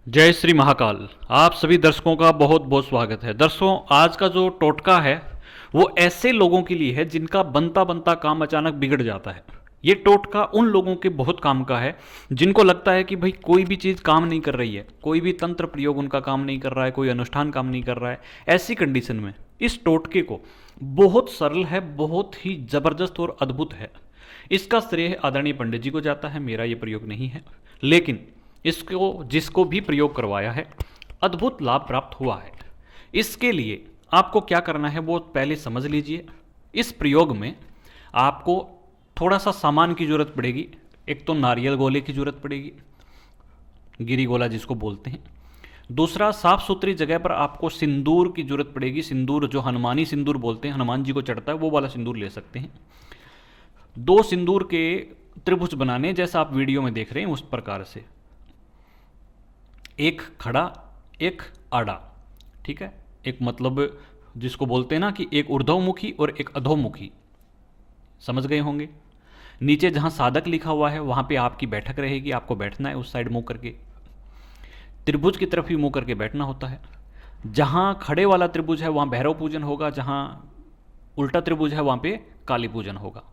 जय श्री महाकाल। आप सभी दर्शकों का बहुत बहुत स्वागत है। दर्शकों, आज का जो टोटका है वो ऐसे लोगों के लिए है जिनका बनता बनता काम अचानक बिगड़ जाता है। ये टोटका उन लोगों के बहुत काम का है जिनको लगता है कि भाई कोई भी चीज़ काम नहीं कर रही है, कोई भी तंत्र प्रयोग उनका काम नहीं कर रहा है, कोई अनुष्ठान काम नहीं कर रहा है। ऐसी कंडीशन में इस टोटके को बहुत सरल है, बहुत ही ज़बरदस्त और अद्भुत है। इसका श्रेय आदरणीय पंडित जी को जाता है, मेरा ये प्रयोग नहीं है। लेकिन इसको जिसको भी प्रयोग करवाया है अद्भुत लाभ प्राप्त हुआ है। इसके लिए आपको क्या करना है वो पहले समझ लीजिए। इस प्रयोग में आपको थोड़ा सा सामान की जरूरत पड़ेगी। एक तो नारियल गोले की जरूरत पड़ेगी, गिरी गोला जिसको बोलते हैं। दूसरा, साफ सुथरी जगह पर आपको सिंदूर की जरूरत पड़ेगी। सिंदूर जो हनुमानी सिंदूर बोलते हैं, हनुमान जी को चढ़ता है, वो वाला सिंदूर ले सकते हैं। दो सिंदूर के त्रिभुज बनाने, जैसा आप वीडियो में देख रहे हैं उस प्रकार से, एक खड़ा एक आड़ा। ठीक है, एक मतलब जिसको बोलते हैं ना कि एक ऊर्ध्वमुखी और एक अधोमुखी, समझ गए होंगे। नीचे जहां साधक लिखा हुआ है वहां पे आपकी बैठक रहेगी, आपको बैठना है उस साइड मुंह करके। त्रिभुज की तरफ ही मुंह करके बैठना होता है। जहां खड़े वाला त्रिभुज है वहां भैरव पूजन होगा, जहां उल्टा त्रिभुज है वहां पे काली पूजन होगा।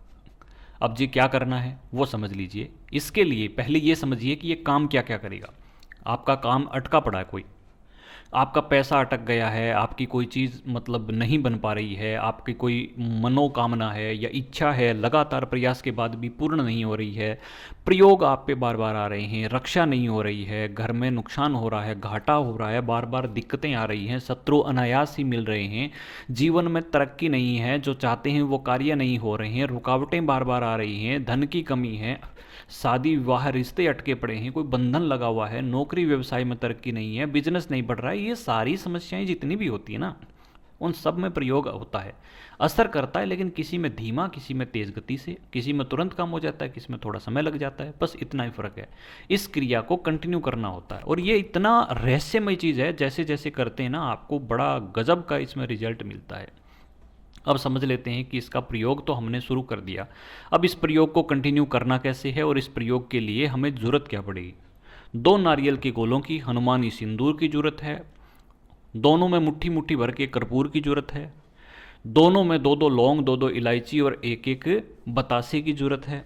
अब जी क्या करना है वो समझ लीजिए। इसके लिए पहले ये समझिए कि ये काम क्या क्या करेगा। आपका काम अटका पड़ा है, कोई आपका पैसा अटक गया है, आपकी कोई चीज़ मतलब नहीं बन पा रही है, आपकी कोई मनोकामना है या इच्छा है लगातार प्रयास के बाद भी पूर्ण नहीं हो रही है, प्रयोग आप पे बार बार आ रहे हैं, रक्षा नहीं हो रही है, घर में नुकसान हो रहा है, घाटा हो रहा है, बार बार दिक्कतें आ रही हैं, शत्रु अनायास ही मिल रहे हैं, जीवन में तरक्की नहीं है, जो चाहते हैं वो कार्य नहीं हो रहे हैं, रुकावटें बार बार आ रही हैं, धन की कमी है, शादी विवाह रिश्ते अटके पड़े हैं, कोई बंधन लगा हुआ है, नौकरी व्यवसाय में तरक्की नहीं है, बिजनेस नहीं बढ़ रहा है, ये सारी समस्याएं जितनी भी होती है ना, उन सब में प्रयोग होता है, असर करता है। लेकिन किसी में धीमा, किसी में तेज गति से, किसी में तुरंत काम हो जाता है, किसी में थोड़ा समय लग जाता है, बस इतना ही फर्क है। इस क्रिया को कंटिन्यू करना होता है और ये इतना रहस्यमय चीज़ है, जैसे जैसे करते हैं ना आपको बड़ा गजब का इसमें रिजल्ट मिलता है। अब समझ लेते हैं कि इसका प्रयोग तो हमने शुरू कर दिया, अब इस प्रयोग को कंटिन्यू करना कैसे है और इस प्रयोग के लिए हमें ज़रूरत क्या पड़ेगी। दो नारियल के गोलों की हनुमानी सिंदूर की ज़रूरत है, दोनों में मुट्ठी मुट्ठी भर के कर्पूर की ज़रूरत है, दोनों में दो दो लौंग, दो दो इलायची और एक एक बतासे की ज़रूरत है।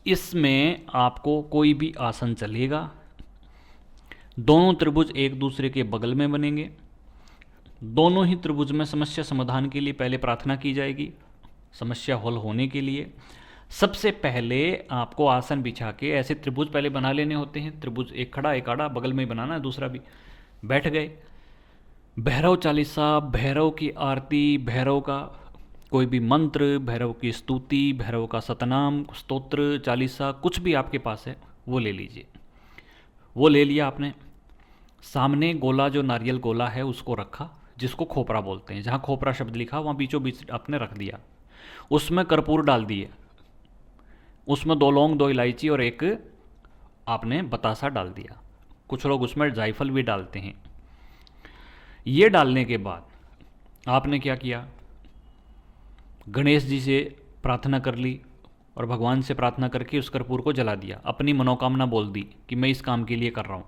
इसमें आपको कोई भी आसन चलेगा। दोनों त्रिभुज एक दूसरे के बगल में बनेंगे। दोनों ही त्रिभुज में समस्या समाधान के लिए पहले प्रार्थना की जाएगी, समस्या हल होने के लिए। सबसे पहले आपको आसन बिछा के ऐसे त्रिभुज पहले बना लेने होते हैं। त्रिभुज एक खड़ा एक आड़ा, बगल में ही बनाना है, दूसरा भी। बैठ गए। भैरव चालीसा, भैरव की आरती, भैरव का कोई भी मंत्र, भैरव की स्तुति, भैरव का सतनाम, स्तोत्र, चालीसा, कुछ भी आपके पास है वो ले लीजिए। वो ले लिया आपने। सामने गोला, जो नारियल गोला है उसको रखा, जिसको खोपरा बोलते हैं, जहाँ खोपरा शब्द लिखा वहाँ बीचों बीच आपने रख दिया। उसमें कर्पूर डाल दिए, उसमें दो लौंग, दो इलायची और एक आपने बतासा डाल दिया। कुछ लोग उसमें जायफल भी डालते हैं। ये डालने के बाद आपने क्या किया, गणेश जी से प्रार्थना कर ली और भगवान से प्रार्थना करके उस कर्पूर को जला दिया। अपनी मनोकामना बोल दी कि मैं इस काम के लिए कर रहा हूँ।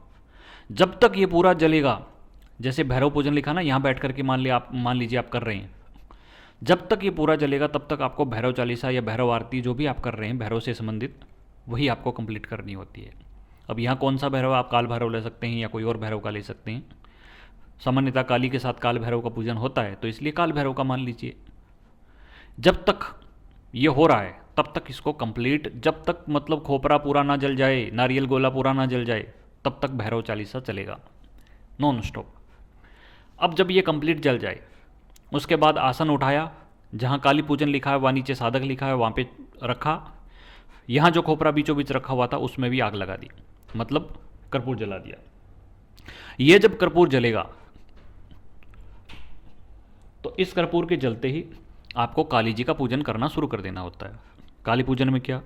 जब तक ये पूरा जलेगा, जैसे भैरव पूजन लिखा ना, यहाँ बैठ करके मान लीजिए आप कर रहे हैं, जब तक ये पूरा जलेगा तब तक आपको भैरव चालीसा या भैरव आरती जो भी आप कर रहे हैं भैरव से संबंधित, वही आपको कंप्लीट करनी होती है। अब यहाँ कौन सा भैरव, आप काल भैरव ले सकते हैं या कोई और भैरव का ले सकते हैं। सामान्यतः काली के साथ काल भैरव का पूजन होता है, तो इसलिए काल भैरव का मान लीजिए। जब तक ये हो रहा है तब तक इसको कंप्लीट, जब तक मतलब खोपरा पूरा ना जल जाए, नारियल गोला पूरा ना जल जाए, तब तक भैरव चालीसा चलेगा नॉन स्टॉप। अब जब ये कंप्लीट जल जाए उसके बाद आसन उठाया, जहाँ काली पूजन लिखा है वहाँ नीचे साधक लिखा है वहाँ पे रखा। यहाँ जो खोपरा बीचों बीच रखा हुआ था उसमें भी आग लगा दी, मतलब कर्पूर जला दिया। ये जब कर्पूर जलेगा तो इस कर्पूर के जलते ही आपको काली जी का पूजन करना शुरू कर देना होता है। काली पूजन में क्या,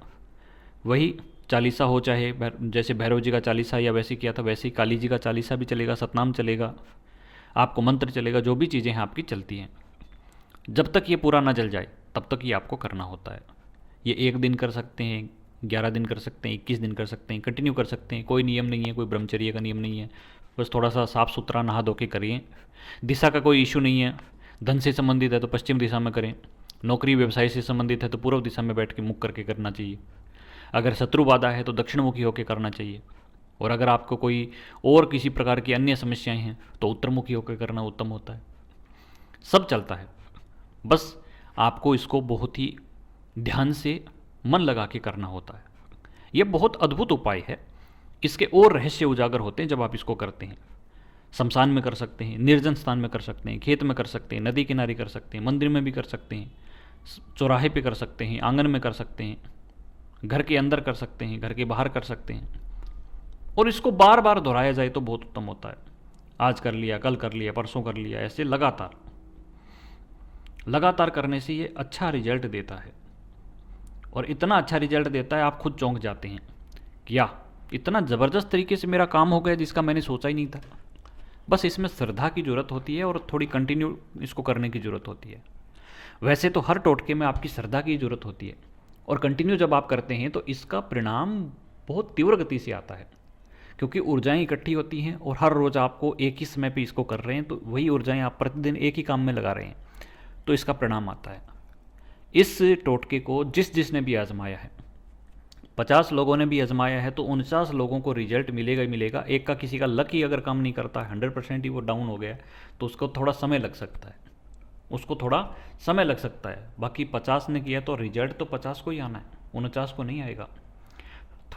वही चालीसा हो, चाहे जैसे भैरव जी का चालीसा या वैसे किया था वैसे ही काली जी का चालीसा भी चलेगा, सतनाम चलेगा, आपको मंत्र चलेगा, जो भी चीज़ें हैं आपकी चलती हैं। जब तक ये पूरा ना जल जाए तब तक ये आपको करना होता है। ये 1 दिन कर सकते हैं, 11 दिन कर सकते हैं, 21 दिन कर सकते हैं, कंटिन्यू कर सकते हैं, कोई नियम नहीं है, कोई ब्रह्मचर्य का नियम नहीं है। बस थोड़ा सा साफ़ सुथरा नहा धो के करिए। दिशा का कोई इशू नहीं है। धन से संबंधित है तो पश्चिम दिशा में करें, नौकरी व्यवसाय से संबंधित है तो पूर्व दिशा में बैठ के मुख करके करना चाहिए, अगर शत्रु बाधा है तो दक्षिणमुखी होकर करना चाहिए, और अगर आपको कोई और किसी प्रकार की अन्य समस्याएं हैं तो उत्तरमुखी होकर करना उत्तम होता है। सब चलता है, बस आपको इसको बहुत ही ध्यान से मन लगा के करना होता है। यह बहुत अद्भुत उपाय है। इसके और रहस्य उजागर होते हैं जब आप इसको करते हैं। शमशान में कर सकते हैं, निर्जन स्थान में कर सकते हैं, खेत में कर सकते हैं, नदी किनारे कर सकते हैं, मंदिर में भी कर सकते हैं, चौराहे पे कर सकते हैं, आंगन में कर सकते हैं, घर के अंदर कर सकते हैं, घर के बाहर कर सकते हैं, और इसको बार बार दोहराया जाए तो बहुत उत्तम होता है। आज कर लिया, कल कर लिया, परसों कर लिया, ऐसे लगातार लगातार करने से ये अच्छा रिजल्ट देता है, और इतना अच्छा रिजल्ट देता है आप खुद चौंक जाते हैं, क्या इतना ज़बरदस्त तरीके से मेरा काम हो गया जिसका मैंने सोचा ही नहीं था। बस इसमें श्रद्धा की ज़रूरत होती है और थोड़ी कंटिन्यू इसको करने की ज़रूरत होती है। वैसे तो हर टोटके में आपकी श्रद्धा की ज़रूरत होती है, और कंटिन्यू जब आप करते हैं तो इसका परिणाम बहुत तीव्र गति से आता है, क्योंकि ऊर्जाएं इकट्ठी होती हैं, और हर रोज़ आपको एक ही समय पे इसको कर रहे हैं तो वही ऊर्जाएं आप प्रतिदिन एक ही काम में लगा रहे हैं, तो इसका परिणाम आता है। इस टोटके को जिसने भी आजमाया है, 50 लोगों ने भी आजमाया है, तो 49 लोगों को रिजल्ट मिलेगा ही मिलेगा। एक का किसी का लक ही अगर काम नहीं करता, 100% ही वो डाउन हो गया, तो उसको थोड़ा समय लग सकता है, उसको थोड़ा समय लग सकता है। बाकी 50 ने किया तो रिजल्ट तो 50 को ही आना है, 49 को नहीं आएगा।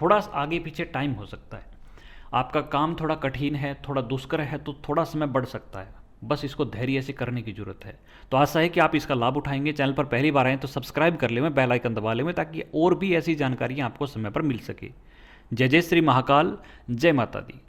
थोड़ा आगे पीछे टाइम हो सकता है, आपका काम थोड़ा कठिन है, थोड़ा दुष्कर है, तो थोड़ा समय बढ़ सकता है। बस इसको धैर्य से करने की जरूरत है। तो आशा है कि आप इसका लाभ उठाएंगे। चैनल पर पहली बार आए तो सब्सक्राइब कर लें, बेल आइकन दबा लें, ताकि और भी ऐसी जानकारियाँ आपको समय पर मिल सके। जय जय श्री महाकाल, जय माता दी।